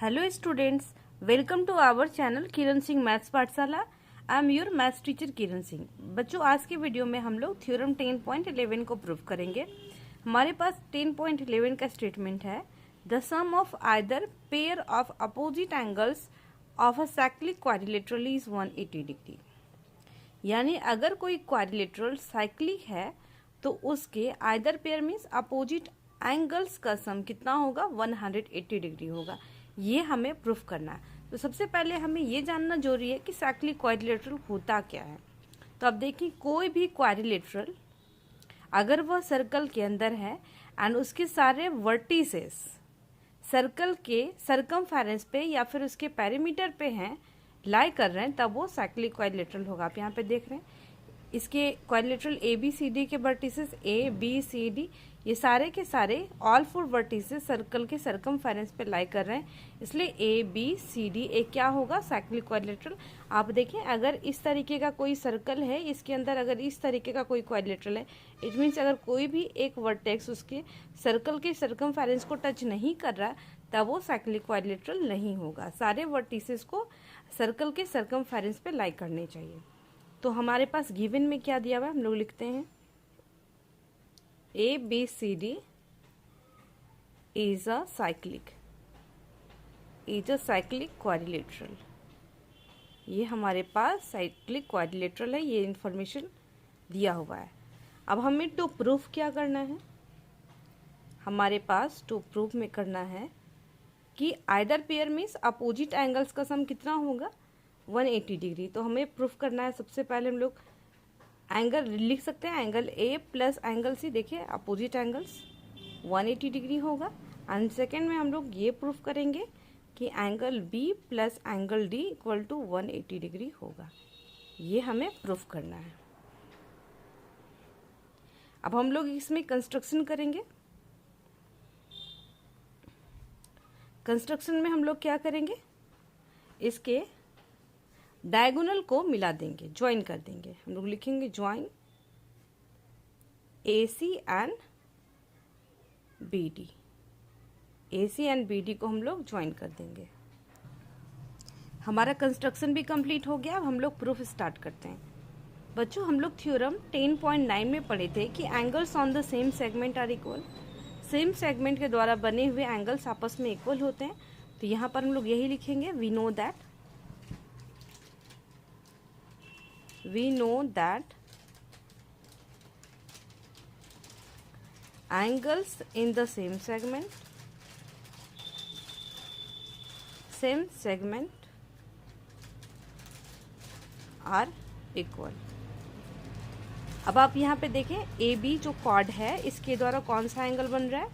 Hello students, welcome to our channel Kiran Singh maths Pathshala. I am your maths teacher Kiran Singh. बच्चों, आज के video में हम लोग थ्योरम 10.11 को प्रूव करेंगे। हमारे पास 10.11 का स्टेटमेंट है, the sum of either pair of opposite angles of a cyclic quadrilateral is 180 degree. यानी अगर कोई क्वाड्रिलेटरल साइक्लिक है तो उसके either pair means opposite angles का सम कितना होगा, 180 डिग्री होगा। ये हमें प्रूफ करना है। तो सबसे पहले हमें ये जानना जरूरी है कि साइक्लिक क्वाड्रिलेटरल होता क्या है। तो अब देखिए, कोई भी क्वाड्रिलेटरल अगर वह सर्कल के अंदर है एंड उसके सारे वर्टिसेस सर्कल के सरकमफेरेंस पे या फिर उसके पेरीमीटर पे हैं, लाई कर रहे हैं, तब वो साइक्लिक क्वाड्रिलेटरल होगा। आप यहाँ पे देख रहे हैं इसके quadrilateral A B C D के vertices A B C D, ये सारे के सारे ऑल फोर वर्टिसेस सर्कल के सरकमफेरेंस पे लाई कर रहे हैं, इसलिए ए बी सी डी एक क्या होगा, साइक्लिक क्वाड्रिलेटरल। आप देखें, अगर इस तरीके का कोई सर्कल है, इसके अंदर अगर इस तरीके का कोई क्वाड्रिलेटरल है, इट मीन्स अगर कोई भी एक वर्टेक्स उसके सर्कल के सरकमफेरेंस को टच नहीं कर रहा, तब वो साइक्लिक क्वाड्रिलेटरल नहीं होगा। सारे वर्टिसेस को सर्कल के सरकमफेरेंस पे लाई करने चाहिए। तो हमारे पास गिवन में क्या दिया हुआ है, हम लोग लिखते हैं A B C D is a cyclic quadrilateral. ये हमारे पास साइक्लिक क्वाड्रिलेटरल है, ये इंफॉर्मेशन दिया हुआ है। अब हमें टू प्रूफ क्या करना है, हमारे पास टू प्रूफ में करना है कि either pair means opposite angles का सम कितना होगा, 180 डिग्री। तो हमें प्रूफ करना है, सबसे पहले हम लोग एंगल लिख सकते हैं, angle A plus angle C, देखिए अपोजिट एंगल्स 180 डिग्री होगा। एंड सेकेंड में हम लोग ये प्रूफ करेंगे कि angle B plus angle D equal to 180 degree होगा। ये हमें प्रूफ करना है। अब हम लोग इसमें कंस्ट्रक्शन करेंगे। कंस्ट्रक्शन में हम लोग क्या करेंगे, इसके डायगोनल को मिला देंगे, ज्वाइन कर देंगे। हम लोग लिखेंगे join AC and BD। AC and BD को हम लोग ज्वाइन कर देंगे। हमारा कंस्ट्रक्शन भी कंप्लीट हो गया। अब हम लोग प्रूफ स्टार्ट करते हैं। बच्चों, हम लोग थ्योरम 10.9 में पढ़े थे कि angles on the same segment are equal. Same segment के द्वारा बने हुए एंगल्स आपस में इक्वल होते हैं। तो यहाँ पर हम लोग यही लिखेंगे, we know that angles in the same segment are equal। अब आप यहाँ पे देखें, ए बी जो कॉर्ड है, इसके द्वारा कौन सा एंगल बन रहा है,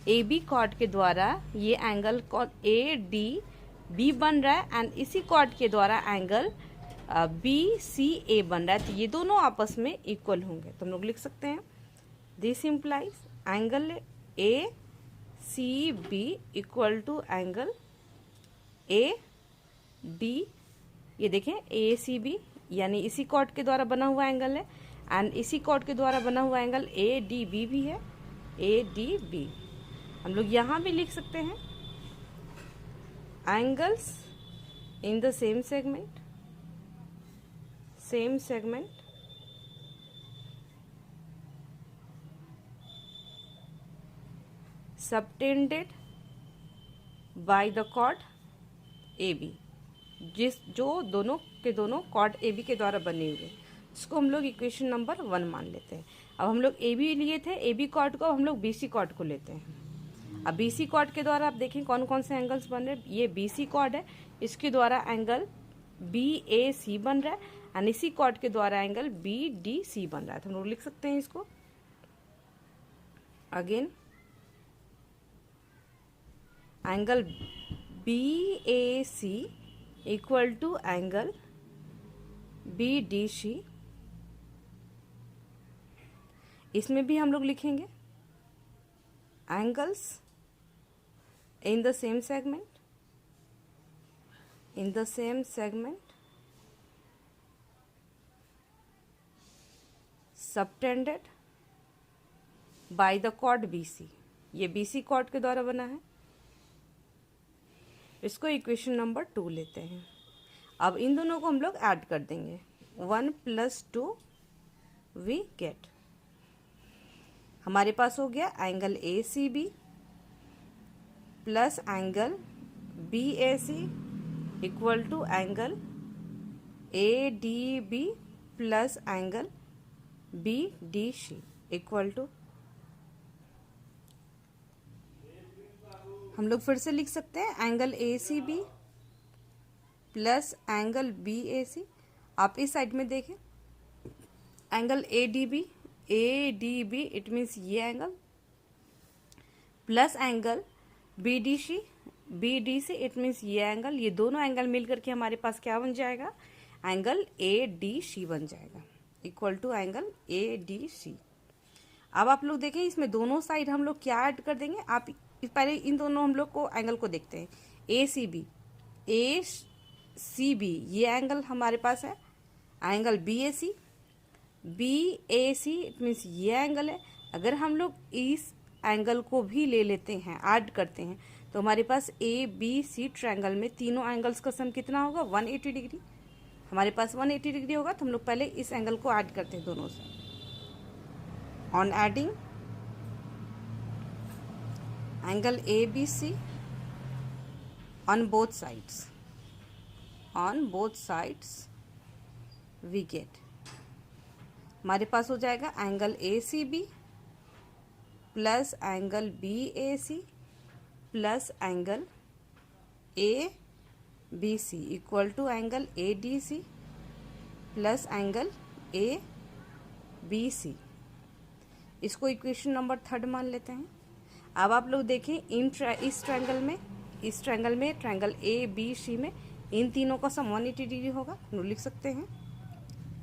ए बी कॉर्ड के द्वारा ये एंगल ए डी बी बन रहा है, एंड इसी कॉर्ड के द्वारा एंगल बी सी ए बन रहा है। तो ये दोनों आपस में इक्वल होंगे। तो हम लोग लिख सकते हैं, this implies angle A C B equal to angle A D. ये देखें, ए सी बी यानी इसी कॉर्ड के द्वारा बना हुआ एंगल है, एंड इसी कॉर्ड के द्वारा बना हुआ एंगल ए डी बी भी है, ए डी बी। हम लोग यहाँ भी लिख सकते हैं, angles in the same segment subtended by the chord AB, जो दोनों के दोनों कॉर्ड AB के द्वारा बने हुए, इसको हम लोग इक्वेशन नंबर 1 मान लेते हैं। अब हम लोग AB लिए थे, AB कॉर्ड को, अब हम लोग BC कॉर्ड को लेते हैं। अब BC कॉर्ड के द्वारा आप देखें कौन कौन से एंगल्स बन रहे हैं। ये BC कॉर्ड है, इसके द्वारा एंगल BAC बन रहा है, एंड इसी कॉर्ड के द्वारा एंगल BDC बन रहा है। तो हम लोग लिख सकते हैं इसको again, angle BAC equal to angle BDC। इसमें भी हम लोग लिखेंगे angles in the same segment subtended by the chord BC। ये BC कॉर्ड के द्वारा बना है, इसको इक्वेशन नंबर 2 लेते हैं। अब इन दोनों को हम लोग ऐड कर देंगे, 1 + 2 वी गेट, हमारे पास हो गया angle ACB plus angle BAC equal to angle ADB plus angle BDC equal to, हम लोग फिर से लिख सकते हैं angle ACB plus angle BAC। आप इस साइड में देखें, एंगल ADB इट मीन्स ये angle, plus angle BDC it means ये एंगल, ये दोनों एंगल मिलकर के हमारे पास क्या बन जाएगा, एंगल ADC बन जाएगा इक्वल टू एंगल ADC। अब आप लोग देखें, इसमें दोनों साइड हम लोग क्या ऐड कर देंगे, आप पहले इन दोनों हम लोग को एंगल को देखते हैं। ACB ये एंगल हमारे पास है, एंगल BAC इट मीन्स ये एंगल है। अगर हम लोग इस एंगल को भी ले लेते हैं, ऐड करते हैं, तो हमारे पास ABC ट्रायंगल में तीनों एंगल्स का सम कितना होगा, 180 डिग्री। हमारे पास 180 डिग्री होगा, तो हम लोग पहले इस एंगल को ऐड करते हैं दोनों से। On adding angle ABC on both sides we get, हमारे पास हो जाएगा angle ACB plus angle BAC plus angle ABC equal to angle ADC plus angle ABC। इसको इक्वेशन नंबर 3 मान लेते हैं। अब आप लोग देखें, इस ट्रायंगल में ट्रायंगल ABC में इन तीनों का सम 180 डिग्री होगा। हम लोग लिख सकते हैं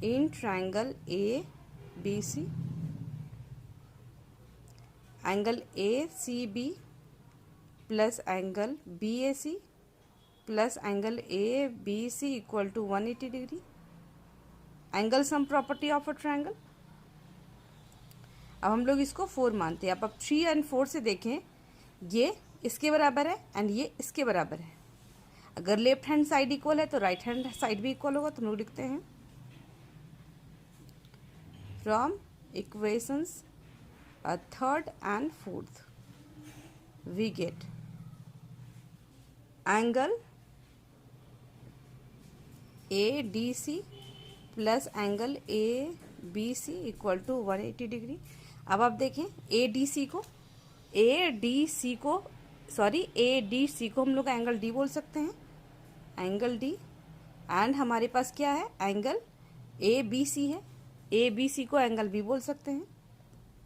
in triangle ABC angle ACB plus angle BAC plus angle ABC equal to 180 degree, angle sum property of a triangle. अब हम लोग इसको 4 मानते हैं। अब 3 और 4 से देखें, ये इसके बराबर है एंड ये इसके बराबर है। अगर लेफ्ट हैंड साइड इक्वल है तो राइट हैंड साइड भी इक्वल होगा। तो हम लोग लिखते हैं from equations 3rd and 4th we get angle ADC plus angle ABC equal to 180 degree. अब आप देखें ADC को हम लोग एंगल D बोल सकते हैं, एंगल D। एंड हमारे पास क्या है, एंगल ABC है, ABC को एंगल B बोल सकते हैं,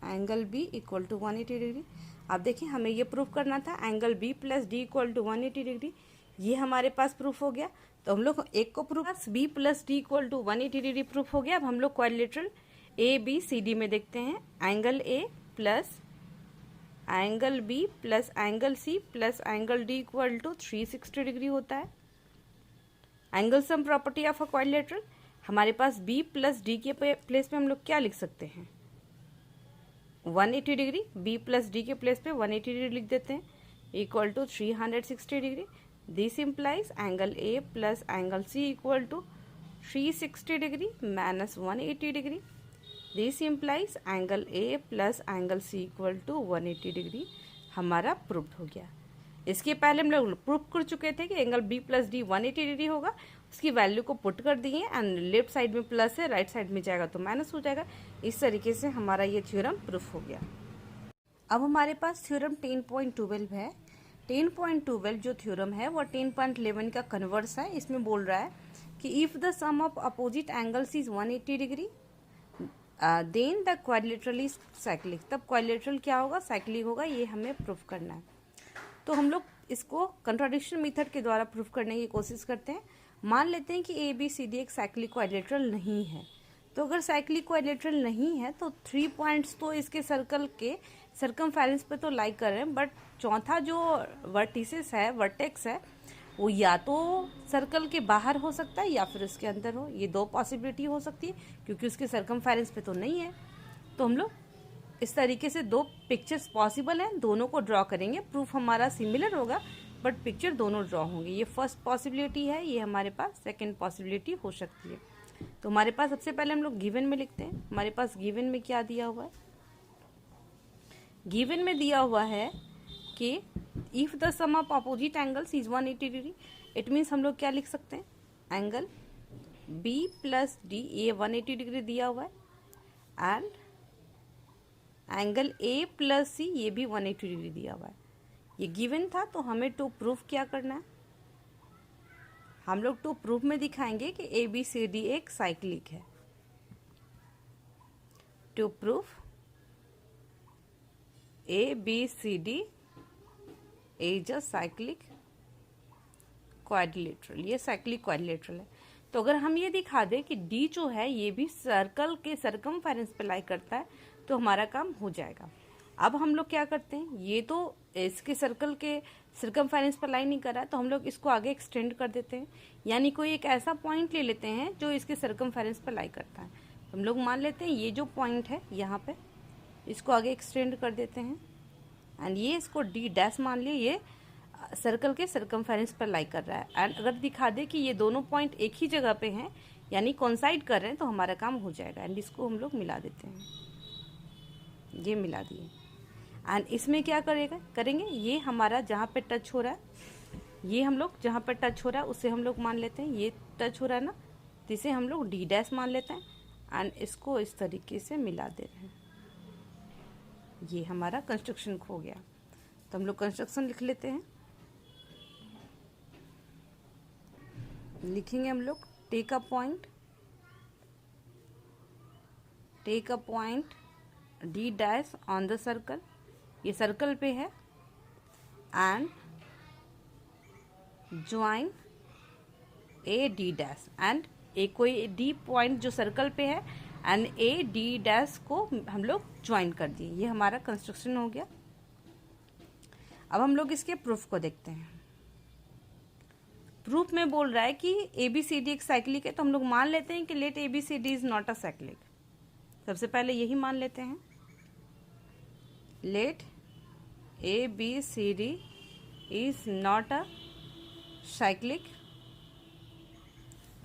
angle B equal to 180 degree. आप देखिए, हमें ये प्रूफ करना था angle B plus D equal to 180 degree. ये हमारे पास प्रूफ हो गया। तो हम लोग एक को proof B plus D equal to 180 degree proof हो गया। अब हम लोग क्वाड्रिलेटरल ABCD में देखते हैं, angle A plus angle B plus angle C plus angle D equal to 360 degree होता है। Angle sum property of a quadrilateral, हमारे पास B प्लस D के प्लेस पे हम लोग क्या लिख सकते हैं, 180 डिग्री। B प्लस D के प्लेस पे 180 डिग्री लिख देते हैं equal to 360 degree. This implies angle A plus angle C equal to 360 degree minus 180 degree. This implies angle A plus angle C equal to 180 degree हमारा proof हो गया। इसके पहले हम लोग प्रूफ कर चुके थे कि angle B plus D 180 degree होगा। उसकी वैल्यू को पुट कर दिए एंड लेफ्ट साइड में प्लस है, राइट साइड में जाएगा तो माइनस हो जाएगा। इस तरीके से हमारा ये थ्योरम प्रूफ हो गया। अब हमारे पास थ्योरम 10.12 है। 10.12 जो थ्योरम है वो 10.11 का कन्वर्स है। इसमें बोल रहा है कि if the sum of opposite angles is 180 degree then the quadrilateral is cyclic. तब क्वाड्रिलेटरल क्या होगा, साइक्लिक होगा। ये हमें प्रूफ करना है। तो हम लोग इसको कंट्राडिक्शन मेथड के द्वारा प्रूफ करने की कोशिश करते हैं। मान लेते हैं कि ABCD एक साइक्लिक क्वाड्रिलेटरल नहीं है। तो अगर साइक्लिक क्वाड्रिलेटरल नहीं है तो 3 पॉइंट्स तो इसके सर्कल के सर्कमफेरेंस पे तो लाई कर रहे हैं, बट चौथा जो वर्टिसेस है, वर्टेक्स है, वो या तो सर्कल के बाहर हो सकता है या फिर उसके अंदर हो। ये 2 पॉसिबिलिटी हो सकती है क्योंकि उसके सर्कमफेरेंस पे तो नहीं है। तो हम लोग इस तरीके से 2 पिक्चर्स पॉसिबल हैं, दोनों को ड्रॉ करेंगे। प्रूफ हमारा सिमिलर होगा बट पिक्चर दोनों ड्रॉ होंगे। ये फर्स्ट पॉसिबिलिटी है, ये हमारे पास सेकेंड पॉसिबिलिटी हो सकती है। तो हमारे पास सबसे पहले हम लोग गिवन में लिखते हैं। हमारे पास गिवन में क्या दिया हुआ है? गिवन में दिया हुआ है कि if the sum of opposite angles is 180 degree, it means हम लोग क्या लिख सकते हैं? एंगल B प्लस डी, ये 180 डिग्री दिया हुआ है, and angle A plus C ये भी 180 डिग्री दिया हुआ है। ये गिवन था, तो हमें टू प्रूफ क्या करना है? हम लोग टू प्रूफ में दिखाएंगे कि ABCD एक साइक्लिक है। To proof ABCD is a cyclic quadrilateral, ये साइक्लिक क्वाड्रिलेटरल है। तो अगर हम ये दिखा दें कि D जो है ये भी सर्कल के सरकमफेरेंस पे लाई करता है, तो हमारा काम हो जाएगा। अब हम लोग क्या करते हैं, ये तो इसके सर्कल के सरकमफेरेंस पर लाई नहीं कर रहा है, तो हम लोग इसको आगे एक्सटेंड कर देते हैं, यानी कोई एक ऐसा पॉइंट ले लेते हैं जो इसके सरकमफेरेंस पर लाई करता है। हम लोग मान लेते हैं ये जो पॉइंट है यहाँ पे, इसको आगे एक्सटेंड कर देते हैं, एंड ये इसको D डैश मान लिए, ये सर्कल के सरकमफेरेंस पर लाई कर रहा है। एंड अगर दिखा दे कि ये दोनों पॉइंट एक ही जगह पे हैं, यानी कोइंसाइड कर रहे हैं, तो हमारा काम हो जाएगा। एंड इसको हम लोग मिला देते हैं, ये मिला दिए। एंड इसमें क्या करेंगे, ये हमारा जहाँ पे टच हो रहा है, ये हम लोग जहाँ पे टच हो रहा है उसे हम लोग मान लेते हैं, ये टच हो रहा है ना, तो इसे हम लोग D डैश मान लेते हैं, एंड इसको इस तरीके से मिला दे रहे हैं। ये हमारा कंस्ट्रक्शन हो गया। तो हम लोग कंस्ट्रक्शन लिख लेते हैं। लिखेंगे हम लोग, take a point D dash on the circle, ये सर्कल पे है, and join D dash, and एक कोई D पॉइंट जो सर्कल पे है, एंड D डैश को हम लोग ज्वाइन कर दिए। ये हमारा कंस्ट्रक्शन हो गया। अब हम लोग इसके प्रूफ को देखते हैं। प्रूफ में बोल रहा है कि ABCD एक साइक्लिक है, तो हम लोग मान लेते हैं कि let ABCD is not a cyclic. सबसे पहले यही मान लेते हैं, let ABCD is not a cyclic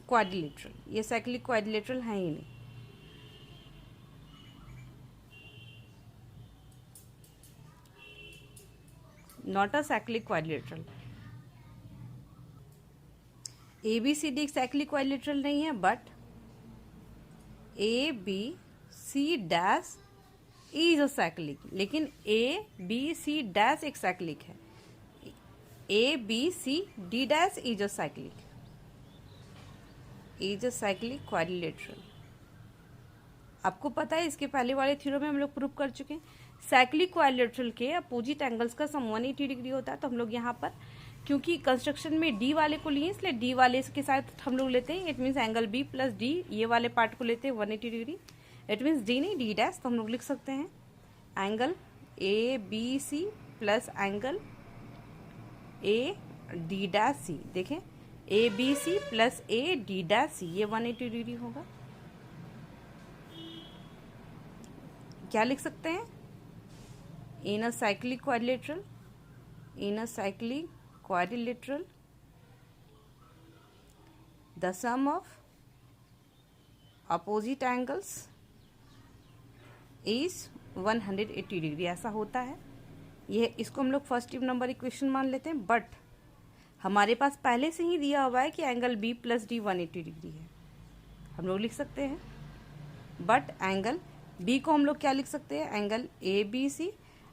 quadrilateral. ये साइक्लिक क्वाड्रिलेटरल है ही नहीं। Not a cyclic quadrilateral. ABCD एक साइक्लिक क्वाड्रिलेटरल नहीं है, but ABC dash is a cyclic. लेकिन ABC डैश एक साइक्लिक है, ABCD dash is a cyclic, is a cyclic quadrilateral. आपको पता है, इसके पहले वाले थ्योरम में हम लोग प्रूव कर चुके हैं, साइक्लिक क्वाड्रिलेटरल के अपोजिट एंगल्स का सम 180 डिग्री होता है। तो हम लोग यहाँ पर क्योंकि कंस्ट्रक्शन में D वाले को लिए, इसलिए D वाले के साथ हम लोग लेते हैं। It means angle B plus D, ये वाले पार्ट को लेते हैं 180 डिग्री। इट मीन्स D नहीं D डैश, तो हम लोग लिख सकते हैं angle ABC plus angle AD dash C। देखें, ABC plus AD dash C, ये 180 डिग्री होगा। क्या लिख सकते हैं? In a cyclic quadrilateral, in a cyclic quadrilateral, the sum of opposite angles is 180 degree, ऐसा होता है। ये इसको हम लोग फर्स्ट नंबर इक्वेशन मान लेते हैं, बट हमारे पास पहले से ही दिया हुआ है कि angle B plus D 180 degree है। हम लोग लिख सकते हैं, बट एंगल B को हम लोग क्या लिख सकते हैं? एंगल ABC,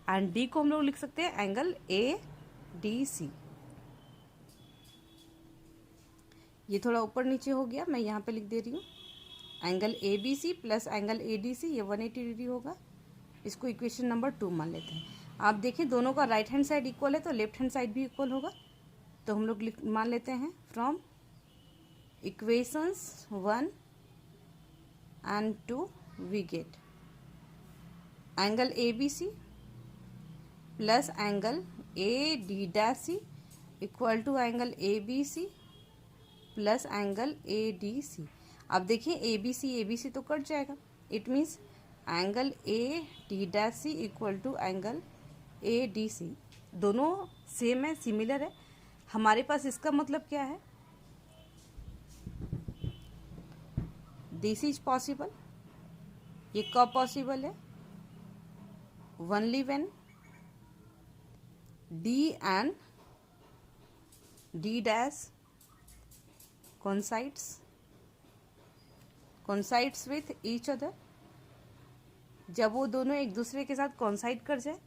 एंड D को हम लोग लिख सकते हैं एंगल ADC। ये थोड़ा ऊपर नीचे हो गया, मैं यहाँ पे लिख दे रही हूँ, angle ABC plus angle ADC, ये 180 डिग्री होगा। इसको इक्वेशन नंबर 2 मान लेते हैं। आप देखें, दोनों का राइट हैंड साइड इक्वल है, तो लेफ्ट हैंड साइड भी इक्वल होगा। तो हम लोग मान लेते हैं, from equations 1 and 2 we get angle ABC plus angle AD dash C equal to angle ABC plus angle ADC। अब देखिए, ABC तो कट जाएगा। It means angle AD dash C equal to angle ADC। दोनों same है, similar है, हमारे पास इसका मतलब क्या है, दिस इज पॉसिबल। ये कब पॉसिबल है, only when D and D dash coincides with each other। जब वो दोनों एक दूसरे के साथ कॉन्साइड कर जाए।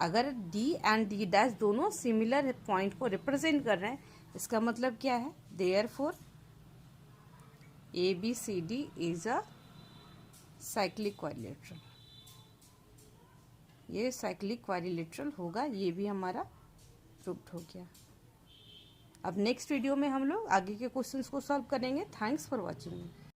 अगर डी एंड डी डैश दोनों सिमिलर पॉइंट को रिप्रेजेंट कर रहे हैं, इसका मतलब क्या है, therefore ABCD is a cyclic quadrilateral. ये साइक्लिक क्वाड्रिलेटरल होगा, ये भी हमारा प्रूव्ड हो गया। अब नेक्स्ट वीडियो में हम लोग आगे के क्वेश्चंस को सॉल्व करेंगे। Thanks for watching.